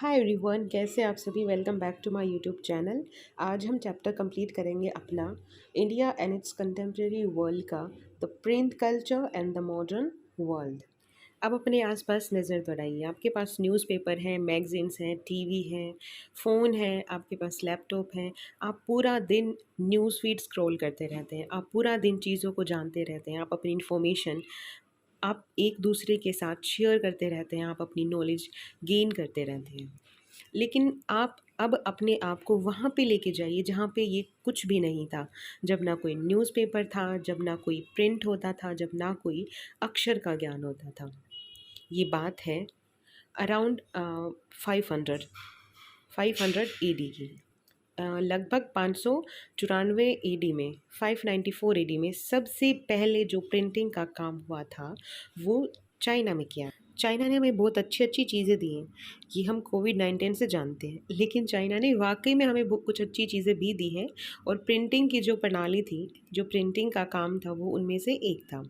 Hi everyone, कैसे आप सभी। Welcome back to my YouTube channel. आज हम चैप्टर कंप्लीट करेंगे अपना India and its contemporary world का the print culture and the modern world. अब अपने आसपास नज़र दौड़ाइए। आपके पास न्यूज़पेपर हैं, मैगजीन्स हैं, टीवी हैं, फ़ोन है, आपके पास लैपटॉप है। आप पूरा दिन न्यूज़ फीड स्क्रॉल करते रहते हैं, आप पूरा दिन चीज़ों को जानते रहते हैं, आप अपनी इन्फॉर्मेशन आप एक दूसरे के साथ शेयर करते रहते हैं, आप अपनी नॉलेज गेन करते रहते हैं। लेकिन आप अब अपने आप को वहाँ पे लेके जाइए जहाँ पे ये कुछ भी नहीं था। जब ना कोई न्यूज़पेपर था, जब ना कोई प्रिंट होता था, जब ना कोई अक्षर का ज्ञान होता था। ये बात है अराउंड 500 500 एडी की। लगभग 594 एडी में, 594 एडी में सबसे पहले जो प्रिंटिंग का काम हुआ था वो चाइना में किया। चाइना ने हमें बहुत अच्छी अच्छी चीज़ें दी हैं, ये हम कोविड-19 से जानते हैं, लेकिन चाइना ने वाकई में हमें कुछ अच्छी चीज़ें भी दी हैं। और प्रिंटिंग की जो प्रणाली थी, जो प्रिंटिंग का काम था, वो उनमें से एक था।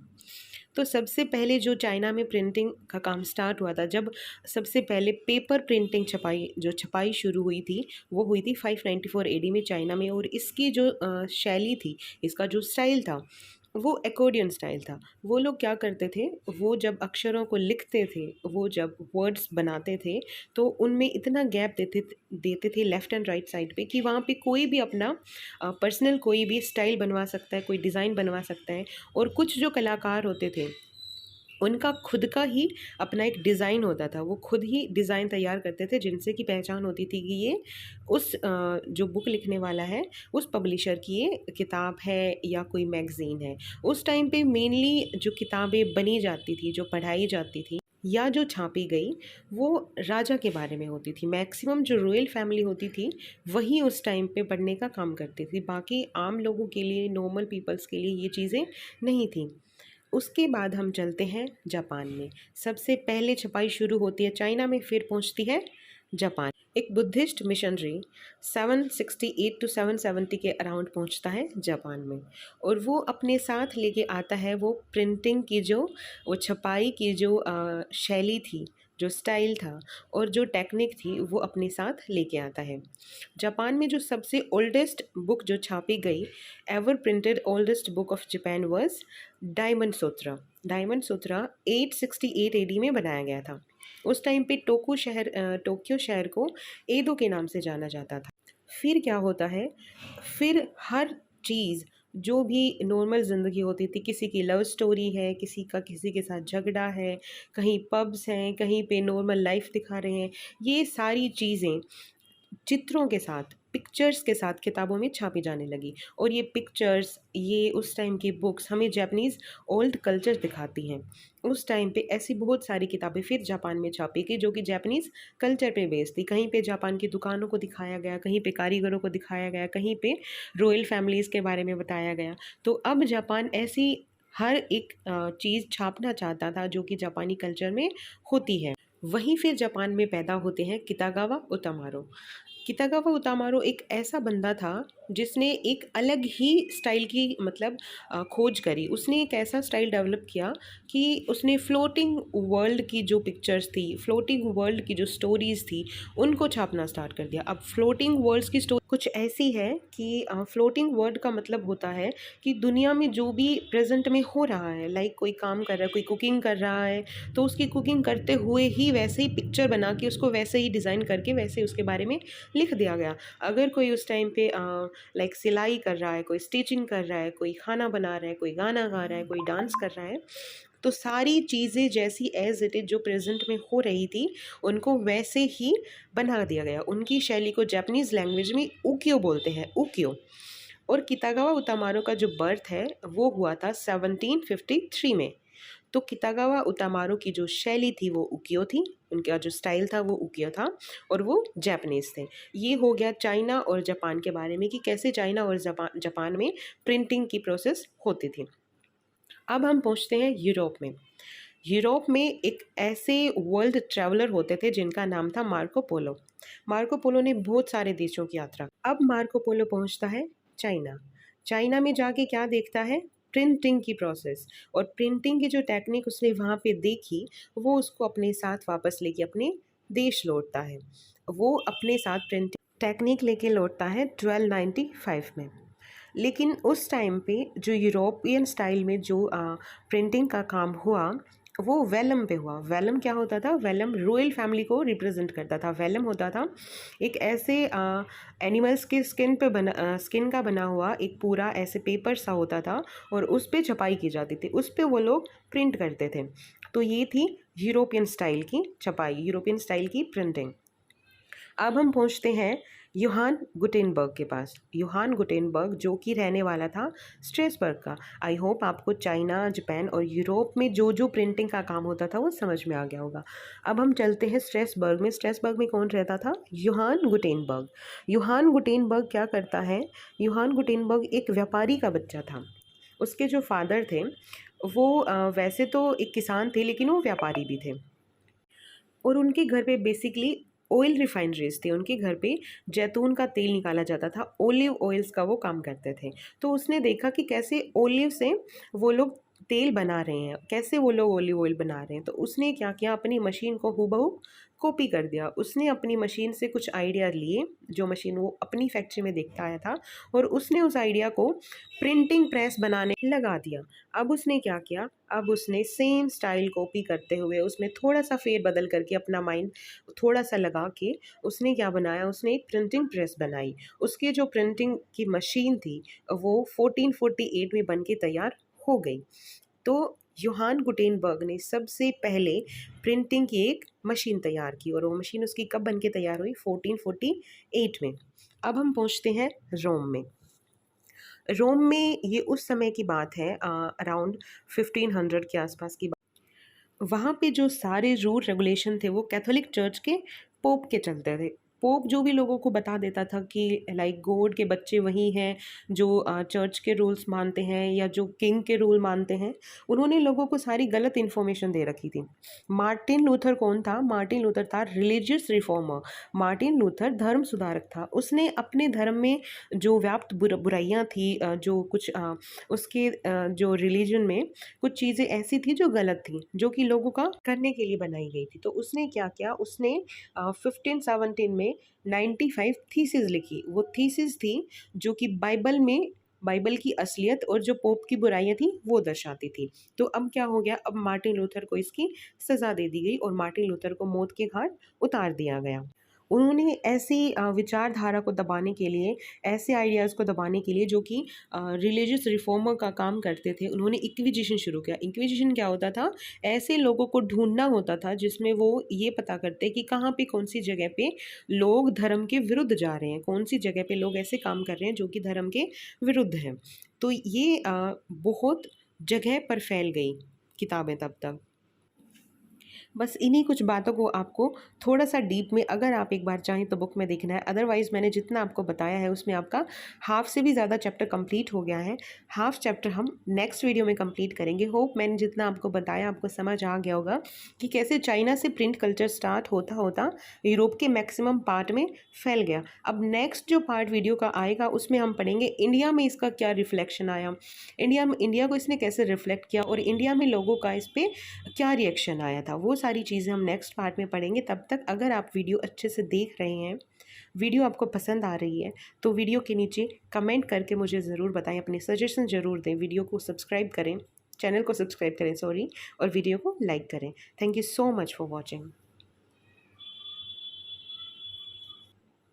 तो सबसे पहले जो चाइना में प्रिंटिंग का काम स्टार्ट हुआ था, जब सबसे पहले पेपर प्रिंटिंग छपाई शुरू हुई थी, वो हुई थी 594 एडी में चाइना में। और इसकी जो शैली थी, इसका जो स्टाइल था, वो एकॉर्डियन स्टाइल था। वो लोग क्या करते थे, वो जब अक्षरों को लिखते थे, वो जब वर्ड्स बनाते थे, तो उनमें इतना गैप देते देते थे लेफ़्ट एंड राइट साइड पे कि वहाँ पे कोई भी अपना पर्सनल कोई भी स्टाइल बनवा सकता है, कोई डिज़ाइन बनवा सकता है। और कुछ जो कलाकार होते थे, उनका खुद का ही अपना एक डिज़ाइन होता था, वो खुद ही डिज़ाइन तैयार करते थे, जिनसे कि पहचान होती थी कि ये उस जो बुक लिखने वाला है, उस पब्लिशर की ये किताब है या कोई मैगज़ीन है। उस टाइम पे मेनली जो किताबें बनी जाती थी, जो पढ़ाई जाती थी या जो छापी गई, वो राजा के बारे में होती थी। मैक्सिमम जो रॉयल फैमिली होती थी, वही उस टाइम पे पढ़ने का काम करती थी। बाकी आम लोगों के लिए, नॉर्मल पीपल्स के लिए ये चीज़ें नहीं थीं। उसके बाद हम चलते हैं जापान में। सबसे पहले छपाई शुरू होती है चाइना में, फिर पहुंचती है जापान। एक बुद्धिस्ट मिशनरी 768 टू 770 के अराउंड पहुंचता है जापान में। और वो अपने साथ लेके आता है वो प्रिंटिंग की जो, वो छपाई की जो शैली थी, जो स्टाइल था और जो टेक्निक थी, वो अपने साथ लेके आता है। जापान में जो सबसे ओल्डेस्ट बुक जो छापी गई, ever printed oldest book of Japan was Diamond Sutra. Diamond Sutra 868 AD में बनाया गया था। उस टाइम पे टोक्यो शहर को एदो के नाम से जाना जाता था। फिर क्या होता है, फिर हर चीज़ जो भी नॉर्मल ज़िंदगी होती थी, किसी की लव स्टोरी है, किसी का किसी के साथ झगड़ा है, कहीं पब्स हैं, कहीं पे नॉर्मल लाइफ दिखा रहे हैं, ये सारी चीज़ें चित्रों के साथ, पिक्चर्स के साथ किताबों में छापी जाने लगी। और ये पिक्चर्स, ये उस टाइम की बुक्स हमें जापानीज़ ओल्ड कल्चर दिखाती हैं। उस टाइम पे ऐसी बहुत सारी किताबें फिर जापान में छापी गई, जो कि जापानीज़ कल्चर पे बेस्ड थी। कहीं पे जापान की दुकानों को दिखाया गया, कहीं पे कारीगरों को दिखाया गया, कहीं पे रॉयल फैमिलीज़ के बारे में बताया गया। तो अब जापान ऐसी हर एक चीज़ छापना चाहता था जो कि जापानी कल्चर में होती है। वहीं फिर जापान में पैदा होते हैं कितागावा उतामारो। कितागावा उतामारो एक ऐसा बंदा था जिसने एक अलग ही स्टाइल की, मतलब खोज करी। उसने एक ऐसा स्टाइल डेवलप किया कि उसने फ्लोटिंग वर्ल्ड की जो पिक्चर्स थी, फ्लोटिंग वर्ल्ड की जो स्टोरीज़ थी, उनको छापना स्टार्ट कर दिया। अब फ्लोटिंग वर्ल्ड्स की स्टोरी कुछ ऐसी है कि फ्लोटिंग वर्ल्ड का मतलब होता है कि दुनिया में जो भी प्रेजेंट में हो रहा है, लाइक कोई काम कर रहा है, कोई कुकिंग कर रहा है, तो उसकी कुकिंग करते हुए ही वैसे ही पिक्चर बना के, उसको वैसे ही डिज़ाइन करके, वैसे ही उसके बारे में लिख दिया गया। अगर कोई उस टाइम पे लाइक सिलाई कर रहा है, कोई स्टिचिंग कर रहा है, कोई खाना बना रहा है, कोई गाना गा रहा है, कोई डांस कर रहा है, तो सारी चीज़ें जैसी एज इट इज़ जो प्रेजेंट में हो रही थी, उनको वैसे ही बना दिया गया। उनकी शैली को जापानीज़ लैंग्वेज में उकियो बोलते हैं, उकियो। और कितागावा उतामारो का जो बर्थ है वो हुआ था 1753 में। तो कितागावा उतामारो की जो शैली थी वो उकियो थी, उनका जो स्टाइल था वो उकियो था, और वो जापानीज़ थे। ये हो गया चाइना और जापान के बारे में कि कैसे चाइना और जापान में प्रिंटिंग की प्रोसेस होती थी। अब हम पहुंचते हैं यूरोप में। यूरोप में एक ऐसे वर्ल्ड ट्रैवलर होते थे जिनका नाम था मार्को पोलो। मार्को पोलो ने बहुत सारे देशों की यात्रा। अब मार्को पोलो पहुंचता है चाइना। चाइना में जाके क्या देखता है, प्रिंटिंग की प्रोसेस। और प्रिंटिंग की जो टेक्निक उसने वहाँ पे देखी, वो उसको अपने साथ वापस लेके अपने देश लौटता है। वो अपने साथ प्रिंटिंग टेक्निक लेके लौटता है 1295 में। लेकिन उस टाइम पे जो यूरोपियन स्टाइल में जो प्रिंटिंग का काम हुआ वो वेलम पे हुआ। वेलम क्या होता था? वेलम रॉयल फैमिली को रिप्रेजेंट करता था। वेलम होता था एक ऐसे एनिमल्स के स्किन का बना हुआ एक पूरा ऐसे पेपर सा होता था और उस पे छपाई की जाती थी, उस पे वो लोग प्रिंट करते थे। तो ये थी यूरोपियन स्टाइल की छपाई, यूरोपियन स्टाइल की प्रिंटिंग। अब हम पहुंचते हैं यूहान गुटेनबर्ग के पास। यूहान गुटेनबर्ग जो कि रहने वाला था स्ट्रेसबर्ग का। आई होप आपको चाइना, जापान और यूरोप में जो जो प्रिंटिंग का काम होता था वो समझ में आ गया होगा। अब हम चलते हैं स्ट्रेसबर्ग में। स्ट्रेसबर्ग में कौन रहता था? यूहान गुटेनबर्ग। यूहान गुटेनबर्ग क्या करता है? यूहान गुटेनबर्ग एक व्यापारी का बच्चा था। उसके जो फादर थे वो वैसे तो एक किसान थे लेकिन वो व्यापारी भी थे। और उनके घर पे बेसिकली ऑयल रिफाइनरीज थी। उनके घर पे जैतून का तेल निकाला जाता था, ओलिव ऑयल्स का वो काम करते थे। तो उसने देखा कि कैसे ओलिव से वो लोग तेल बना रहे हैं, कैसे वो लोग ओलिव ऑयल बना रहे हैं। तो उसने क्या किया, अपनी मशीन को हूबहू कॉपी कर दिया। उसने अपनी मशीन से कुछ आइडिया लिए, जो मशीन वो अपनी फैक्ट्री में देखता आया था, और उसने उस आइडिया को प्रिंटिंग प्रेस बनाने लगा दिया। अब उसने क्या किया, अब उसने सेम स्टाइल कॉपी करते हुए उसमें थोड़ा सा फेर बदल करके अपना माइंड थोड़ा सा लगा के उसने क्या बनाया, उसने एक प्रिंटिंग प्रेस बनाई। उसकी जो प्रिंटिंग की मशीन थी वो 1448 में बन के तैयार हो गई। तो योहान गुटेनबर्ग ने सबसे पहले प्रिंटिंग की एक मशीन तैयार की, और वो मशीन उसकी कब बन के तैयार हुई? 1448 में। अब हम पहुंचते हैं रोम में। रोम में ये उस समय की बात है, अराउंड 1500 के आसपास की बात। वहाँ पे जो सारे रूल रेगुलेशन थे वो कैथोलिक चर्च के पोप के चलते थे। पोप जो भी लोगों को बता देता था कि लाइक गॉड के बच्चे वही हैं जो चर्च के रूल्स मानते हैं या जो किंग के रूल मानते हैं, उन्होंने लोगों को सारी गलत इन्फॉर्मेशन दे रखी थी। मार्टिन लूथर कौन था? मार्टिन लूथर था रिलीजियस रिफॉर्मर। मार्टिन लूथर धर्म सुधारक था। उसने अपने धर्म में जो व्याप्त बुराइयां थी, जो कुछ उसके जो रिलीजन में कुछ चीज़ें ऐसी थी जो गलत थी, जो कि लोगों का करने के लिए बनाई गई थी। तो उसने क्या किया, उसने 1517 में 95 थीसिस लिखी। वो थीसिस थी जो कि बाइबल की असलियत और जो पोप की बुराइयां थी वो दर्शाती थी। तो अब क्या हो गया, अब मार्टिन लूथर को इसकी सज़ा दे दी गई और मार्टिन लूथर को मौत के घाट उतार दिया गया। उन्होंने ऐसी विचारधारा को दबाने के लिए, ऐसे आइडियाज़ को दबाने के लिए जो कि रिलीजियस रिफॉर्मर का काम करते थे, उन्होंने इंक्विजिशन शुरू किया। इंक्विजिशन क्या होता था? ऐसे लोगों को ढूंढना होता था जिसमें वो ये पता करते कि कहाँ पे, कौन सी जगह पे लोग धर्म के विरुद्ध जा रहे हैं, कौन सी जगह पे लोग ऐसे काम कर रहे हैं जो कि धर्म के विरुद्ध हैं। तो ये बहुत जगह पर फैल गई किताबें तब तक। बस इन्हीं कुछ बातों को आपको थोड़ा सा डीप में, अगर आप एक बार चाहें तो बुक में देखना है। अदरवाइज़ मैंने जितना आपको बताया है उसमें आपका हाफ से भी ज़्यादा चैप्टर कंप्लीट हो गया है। हाफ चैप्टर हम नेक्स्ट वीडियो में कंप्लीट करेंगे। होप मैंने जितना आपको बताया आपको समझ आ गया होगा कि कैसे चाइना से प्रिंट कल्चर स्टार्ट होता होता यूरोप के मैक्सिमम पार्ट में फैल गया। अब नेक्स्ट जो पार्ट वीडियो का आएगा उसमें हम पढ़ेंगे इंडिया में इसका क्या रिफ्लेक्शन आया, इंडिया को इसने कैसे रिफ्लेक्ट किया, और इंडिया में लोगों का इस पर क्या रिएक्शन आया था। वो सारी चीज़ें हम नेक्स्ट पार्ट में पढ़ेंगे। तब तक अगर आप वीडियो अच्छे से देख रहे हैं, वीडियो आपको पसंद आ रही है, तो वीडियो के नीचे कमेंट करके मुझे ज़रूर बताएं, अपने सजेशन ज़रूर दें। वीडियो को सब्सक्राइब करें, चैनल को सब्सक्राइब करें, सॉरी, और वीडियो को लाइक करें। Thank you so much for watching.